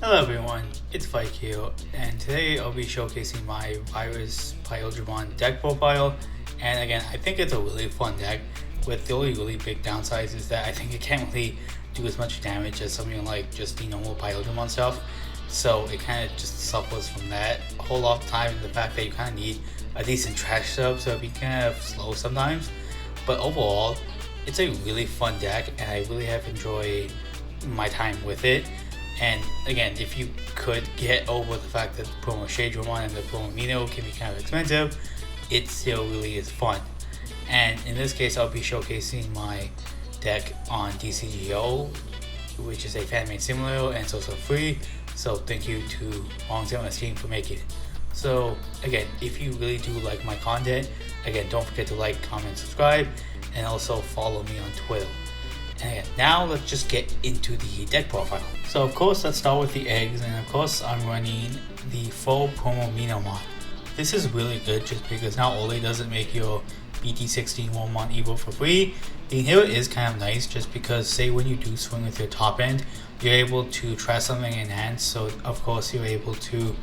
Hello everyone, it's Mike here, and today I'll be showcasing my Virus Imperialdramon Deck profile. And again, I think it's a really fun deck, with the only really big downsides is that I think it can't really do as much damage as something like just the normal Imperialdramon stuff. So it kind of just suffers from that a whole lot of time, and the fact that you kind of need a decent trash setup, so it'd be kind of slow sometimes. But overall, it's a really fun deck, and I really have enjoyed my time with it. And again, if you could get over the fact that the promo Shadramon and the promo Mino can be kind of expensive, it still really is fun. And in this case, I'll be showcasing my deck on TCG, which is a fan-made simulator and it's also free. So thank you to Longtail Team for making it. So again, if you really do like my content, again, don't forget to like, comment, subscribe, and also follow me on Twitter. And now let's just get into the deck profile. So of course, let's start with the eggs, and of course I'm running the full promo Mino mod. This is really good just because not only does it make your Bt16 1-mon Evo for free, the inhibitor is kind of nice just because say when you do swing with your top end, you're able to trash something in hand, so of course you're able to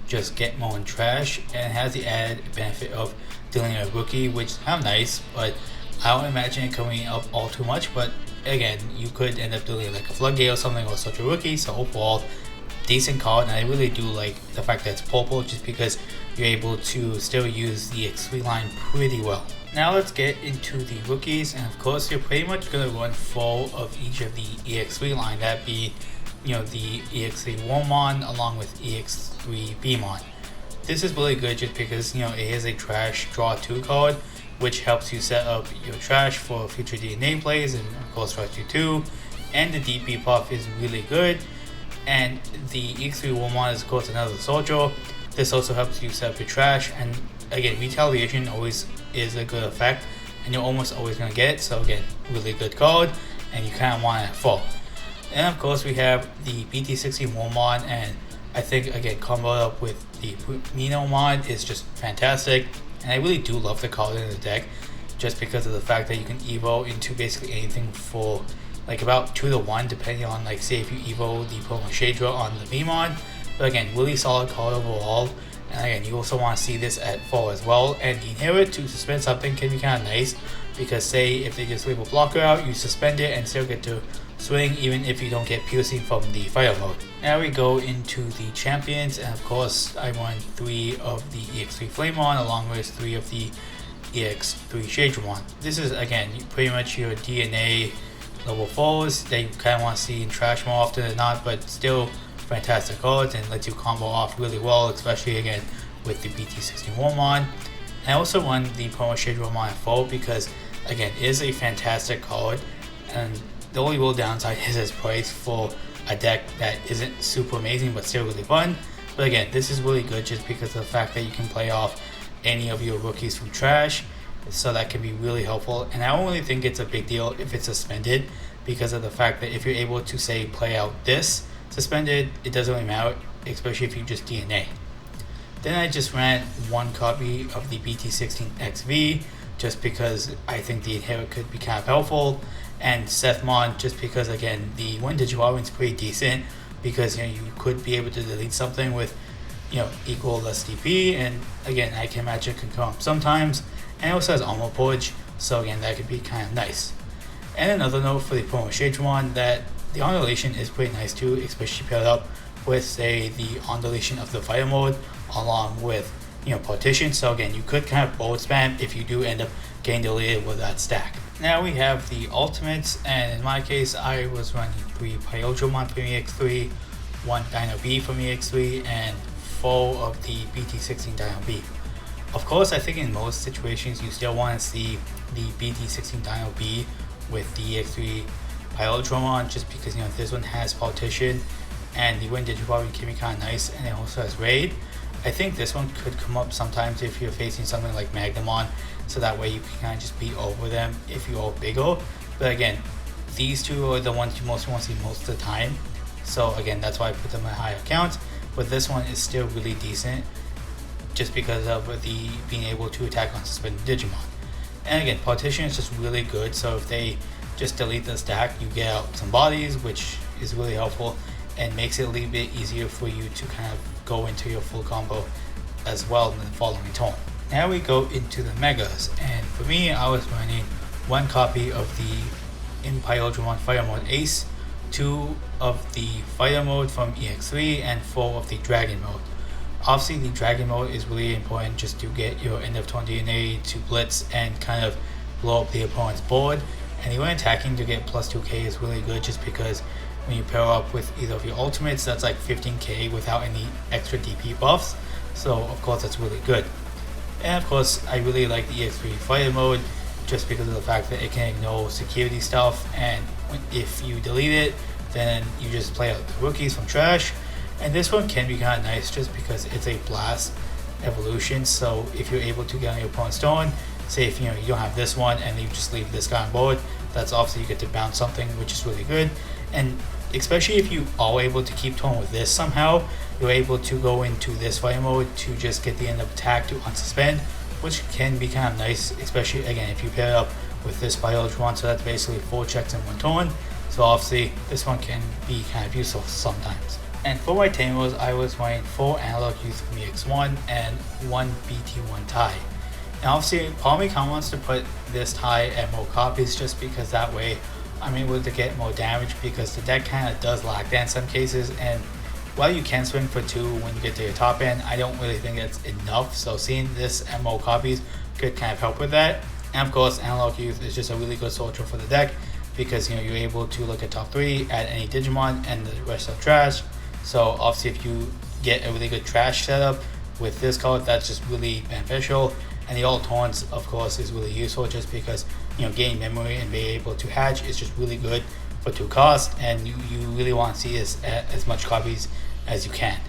just get more in trash, and it has the added benefit of dealing a rookie, which is kind of nice, but I don't imagine it coming up all too much. But again, you could end up doing like a floodgate or something or such a rookie. So overall, decent card, and I really do like the fact that it's purple just because you're able to still use the EX6 line pretty well. Now let's get into the rookies, and of course you're pretty much going to run full of each of the EX3 line, that be the EX3 1-mon along with EX3 B-mon. This is really good just because it is a trash draw 2 card, which helps you set up your trash for future DNA plays, and of course Trash 2, and the DP buff is really good. And the EX3 1-mon is of course another soldier. This also helps you set up your trash, and again, retaliation always is a good effect, and you're almost always going to get it. So again, really good card, and you kind of want it full. And of course we have the Bt16 1-mon, and I think again comboed up with the Mino mod is just fantastic. And I really do love the card in the deck just because of the fact that you can evo into basically anything for like about 2 to 1, depending on like say if you evo the promo Shadra on the V mod. But again, really solid card overall. And again, you also want to see this at 4 as well. And the inherit to suspend something can be kind of nice because say if they just leave a blocker out, you suspend it and still get to swing even if you don't get piercing from the fire mode. Now we go into the champions, and of course I won 3 of the EX3 Flamemon along with 3 of the EX3 Shadramon. This is again pretty much your DNA level 4s that you kind of want to see in trash more often than not, but still fantastic cards and lets you combo off really well, especially again with the Bt16 1-mon. And I also won the promo Shadramon at 4 because again it is a fantastic card, and the only real downside is its price for a deck that isn't super amazing but still really fun. But again, this is really good just because of the fact that you can play off any of your rookies from trash, so that can be really helpful. And I don't really think it's a big deal if it's suspended because of the fact that if you're able to say play out this suspended, it doesn't really matter, especially if you just DNA. Then I just ran 1 copy of the Bt16 XV just because I think the inherit could be kind of helpful, and Sethmon just because again the 1 Digimon is pretty decent because you could be able to delete something with equal less DP, and again I can imagine it can come up sometimes, and it also has armor purge, so again that could be kind of nice. And another note for the promo Shadramon, that the undulation is pretty nice too, especially paired up with say the undulation of the fire mode along with partition. So again, you could kind of bullet spam if you do end up getting deleted with that stack. Now we have the ultimates, and in my case I was running 3 Imperialdramon from EX3, 1 Dino B from EX3, and 4 of the Bt16 Dino B. Of course, I think in most situations you still want to see the Bt16 Dino B with the EX3 Imperialdramon just because this one has partition, and the Wind Digimon can be kind of nice, and it also has raid. I think this one could come up sometimes if you're facing something like Magnamon, so that way you can kind of just beat over them if you are bigger. But again, these 2 are the ones you most want to see most of the time, so again that's why I put them at higher counts. But this one is still really decent just because of the being able to attack on suspended Digimon. And again, partition is just really good, so if they just delete the stack, you get out some bodies, which is really helpful. and makes it a little bit easier for you to kind of go into your full combo as well in the following turn. Now we go into the megas, and for me I was running 1 copy of the Imperialdramon Fire Mode Ace, 2 of the Fighter Mode from EX3, and 4 of the Dragon Mode. Obviously the Dragon Mode is really important just to get your end of turn DNA to blitz and kind of blow up the opponent's board, and even attacking to get plus 2k is really good just because when you pair up with either of your ultimates, that's like 15k without any extra DP buffs, so of course that's really good. And of course I really like the EX3 Fighter Mode just because of the fact that it can ignore security stuff, and if you delete it then you just play out the rookies from trash. And this one can be kind of nice just because it's a blast evolution, so if you're able to get on your opponent's turn, say if you don't have this one and you just leave this guy on board, that's obviously you get to bounce something, which is really good. And especially if you are able to keep turn with this somehow, you're able to go into this fire mode to just get the end of attack to unsuspend, which can be kind of nice, especially again if you pair it up with this Imperialdramon, so that's basically 4 checks in 1 turn, so obviously this one can be kind of useful sometimes. And for my tamers, I was running 4 Analog Youth from EX1 and 1 BT1 tie. And obviously part of me kind of wants to put this tie at more copies just because that way I'm able to get more damage, because the deck kind of does lack that in some cases, and while you can swing for 2 when you get to your top end, I don't really think that's enough, so seeing this at more copies could kind of help with that. And of course Analog Youth is just a really good soldier for the deck because you're able to look at top 3, add any Digimon, and the rest of trash. So obviously if you get a really good trash setup with this card, that's just really beneficial. And the alt taunts of course is really useful just because gaining memory and being able to hatch is just really good for 2 costs, and you really want to see this at as much copies as you can.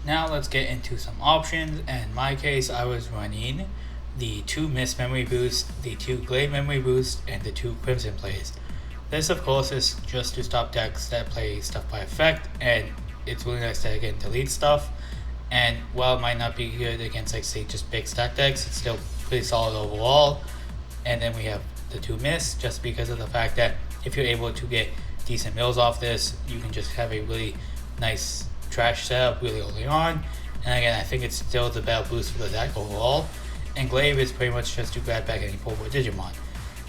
Now let's get into some options, and in my case I was running the 2 Mist Memory Boost, the 2 Glade Memory Boost, and the 2 Crimson Plays. This of course is just to stop decks that play stuff by effect, and it's really nice to again delete stuff. And while it might not be good against like say just big stack decks, it's still pretty solid overall. And then we have the 2 Mists, just because of the fact that if you're able to get decent mills off this, you can just have a really nice trash setup really early on. And again, I think it's still the better boost for the deck overall. And Glaive is pretty much just to grab back any Purple Digimon.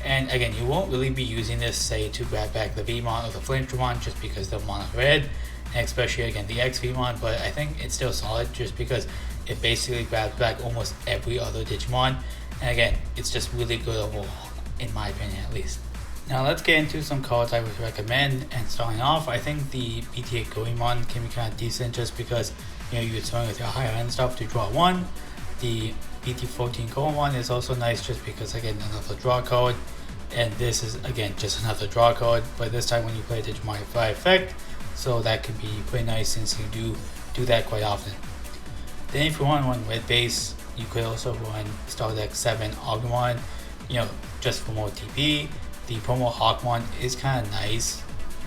And again, you won't really be using this say to grab back the Vmon or the Flamedramon just because they're mono red, and especially again the X Vmon, but I think it's still solid just because it basically grabs back almost every other Digimon. And again, it's just really good overall, in my opinion at least. Now let's get into some cards I would recommend, and starting off, I think the Bt8 Goemon can be kind of decent just because you're throwing with your higher end stuff to draw 1. The Bt14 Goemon is also nice just because again another draw card, and this is again just another draw card, but this time when you play Digimon by effect, so that could be pretty nice since you do that quite often. Then if you want to run red base, you could also run Star Deck 7 Agumon, just for more TP. The promo Hawkmon is kind of nice,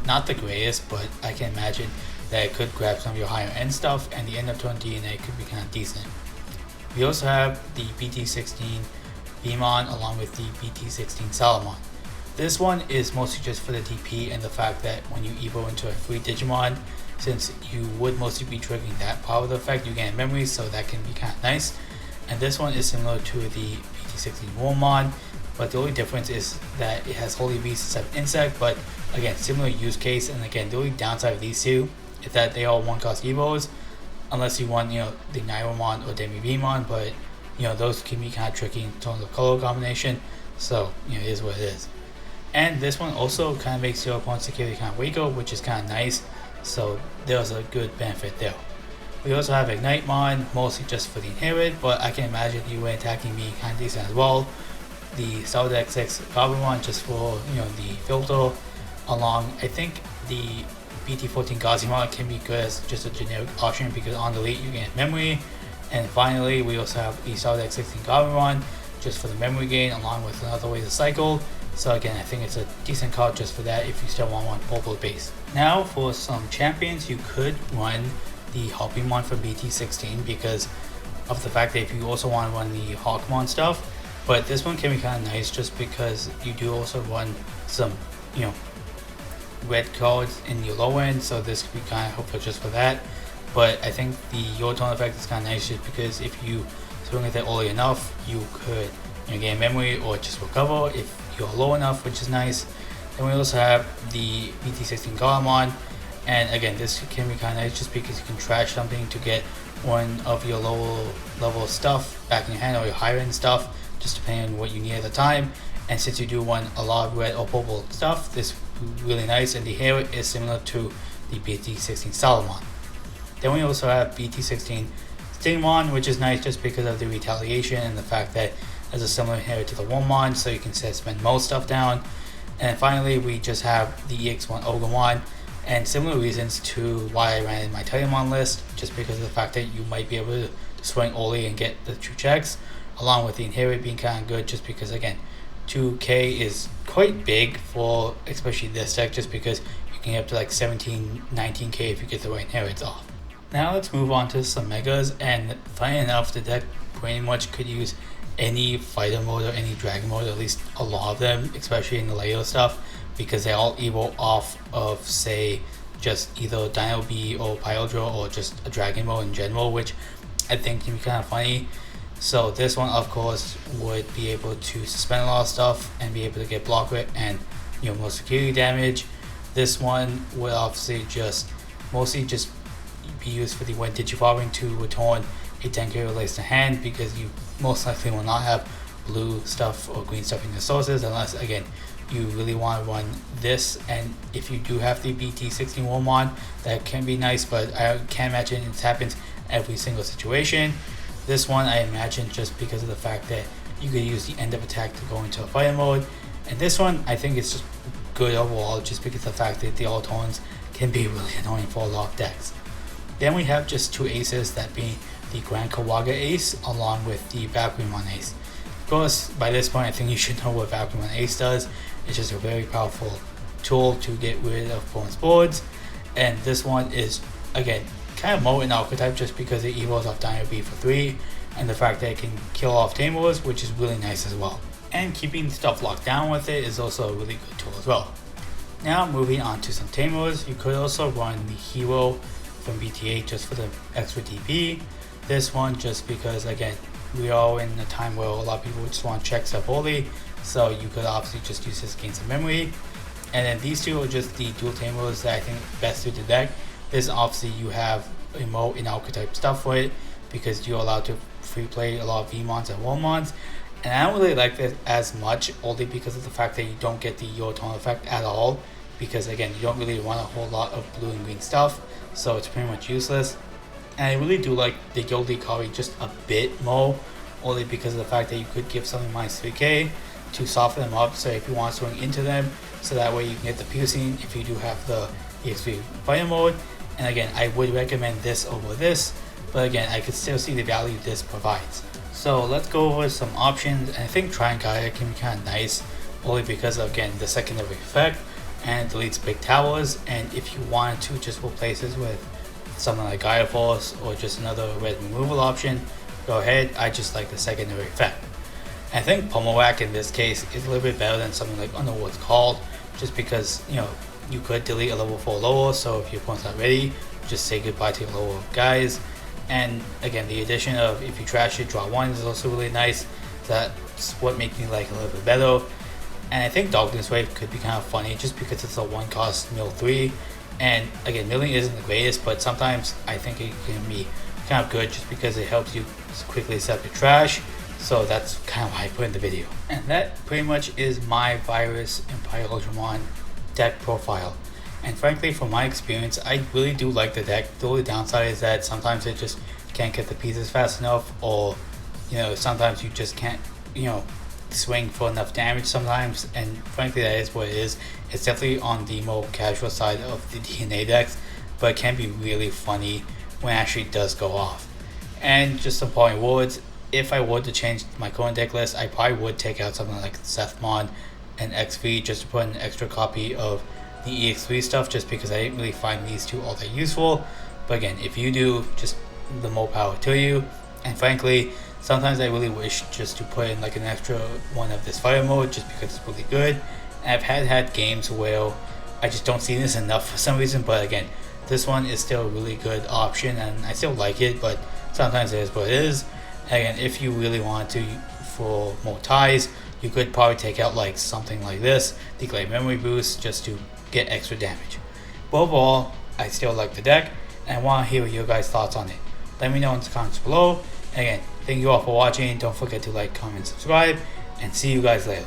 not the greatest, but I can imagine that it could grab some of your higher end stuff, and the end of turn DNA could be kind of decent. We also have the Bt16 Vmon along with the Bt16 Salamon. This one is mostly just for the TP and the fact that when you evo into a free Digimon, since you would mostly be triggering that part of the effect, you gain memory, so that can be kind of nice. And this one is similar to the Bt16 Wormmon, but the only difference is that it has Holy Beast instead of Insect, but again similar use case. And again the only downside of these two is that they are 1 cost evos, unless you want the Nairomon or Demi Vmon, but those can be kind of tricky in terms of color combination, so it is what it is. And this one also kind of makes your opponent's security kind of weaker, which is kind of nice, so there's a good benefit there. We also have Ignitemon, mostly just for the inherit, but I can imagine you attacking me kind of decent as well. The Star Deck 6 Gabumon just for the filter, along I think the Bt14 Gazimon can be good as just a generic option because on delete you get memory. And finally we also have the Star Deck 16 Gabumon just for the memory gain, along with another way to cycle. So again, I think it's a decent card just for that if you still want one purple base. Now for some champions, you could run the Hawkmon for Bt16 because of the fact that if you also want to run the Hawkmon stuff, but this one can be kind of nice just because you do also run some red cards in your low end, so this could be kind of helpful just for that. But I think the your tone effect is kind of nice just because if you swing with it early enough, you could gain memory or just recover if you're low enough, which is nice. Then we also have the Bt16 Garmon, and again, this can be kind of nice just because you can trash something to get one of your lower level stuff back in your hand or your higher end stuff, just depending on what you need at the time. And since you do want a lot of red or purple stuff, this is really nice, and the hair is similar to the Bt16 Salamon. Then we also have Bt16 Stingmon, which is nice just because of the retaliation and the fact that there's a similar hair to the Wormmon, so you can spend most stuff down. And finally, we just have the EX1 Ogremon, and similar reasons to why I ran in my Titanmon list, just because of the fact that you might be able to swing early and get the 2 checks, along with the inherit being kind of good, just because again, 2k is quite big for especially this deck, just because you can get up to like 17-19k if you get the right inherits off. Now let's move on to some megas, and funny enough, the deck pretty much could use any fighter mode or any dragon mode, at least a lot of them, especially in the later stuff, because they all evolve off of, say, just either Dino B or Pyodra or just a dragon mode in general, which I think can be kind of funny. So this one, of course, would be able to suspend a lot of stuff and be able to get block rate and more security damage. This one would obviously mostly just be used for the when digivolving to return a 10k release to hand, because you most likely will not have blue stuff or green stuff in your sources unless again you really want to run this. And if you do have the Bt16 Wormmon, that can be nice, but I can't imagine it happens every single situation. This one I imagine just because of the fact that you could use the end of attack to go into a fighter mode, and this one I think it's just good overall just because of the fact that the all tones can be really annoying for a lot of decks. Then we have just 2 aces, that being the Grand Kawaga ace along with the Valkyrieman ace. Of course, by this point I think you should know what Valkyrieman ace does. It's just a very powerful tool to get rid of opponent's boards, and this one is again kind of more an archetype just because it evolves off Dino B for 3, and the fact that it can kill off Tamers, which is really nice as well. And keeping stuff locked down with it is also a really good tool as well. Now moving on to some Tamers, you could also run the Hero from BT8 just for the extra DP. This one just because again we are in a time where a lot of people just want to check stuff early, so you could obviously just use this to gain some memory. And then these two are just the dual Tamers that I think best suit the deck. This obviously you have a more in archetype stuff for it because you're allowed to free play a lot of VMons and Wormmons, and I don't really like this as much only because of the fact that you don't get the Your Tone effect at all, because again you don't really run a whole lot of blue and green stuff, so it's pretty much useless. And I really do like the Yuli Kari just a bit more, only because of the fact that you could give something minus 3k to soften them up, so if you want to swing into them, so that way you can get the piercing if you do have the EX3 fighter mode. And again, I would recommend this over this, but again, I could still see the value this provides. So let's go over some options, and I think Try and Gaia can be kind of nice, only because of, again, the secondary effect, and deletes big towers, and if you wanted to just replace this with something like Gaia Force or just another red removal option, go ahead. I just like the secondary effect. I think Pummel Whack in this case is a little bit better than something like Underworld's Call, just because you could delete a level 4 lower, so if your opponent's not ready, just say goodbye to your lower guys. And again, the addition of if you trash it, draw 1 is also really nice. That's what makes me like a little bit better. And I think Darkness Wave could be kind of funny just because it's a 1 cost mill 3. And again, milling isn't the greatest, but sometimes I think it can be kind of good just because it helps you quickly set up your trash. So that's kind of why I put in the video. And that pretty much is my Virus Imperialdramon deck profile. And frankly, from my experience, I really do like the deck. The only downside is that sometimes it just can't get the pieces fast enough, or sometimes you just can't swing for enough damage sometimes, and frankly that is what it is. It's definitely on the more casual side of the DNA decks, but it can be really funny when it actually does go off. And just some parting words, if I were to change my current deck list, I probably would take out something like Sethmon and XV just to put an extra copy of the EX3 stuff, just because I didn't really find these two all that useful. But again, if you do, just the more power to you. And frankly, sometimes I really wish just to put in like an extra one of this fire mode just because it's really good. And I've had games where I just don't see this enough for some reason. But again, this one is still a really good option, and I still like it, but sometimes it is what it is. Again, if you really want to for more ties, you could probably take out like something like this, Declare Memory Boost, just to get extra damage. But overall, I still like the deck, and I want to hear your guys' thoughts on it. Let me know in the comments below. And again, thank you all for watching. Don't forget to like, comment, subscribe, and see you guys later.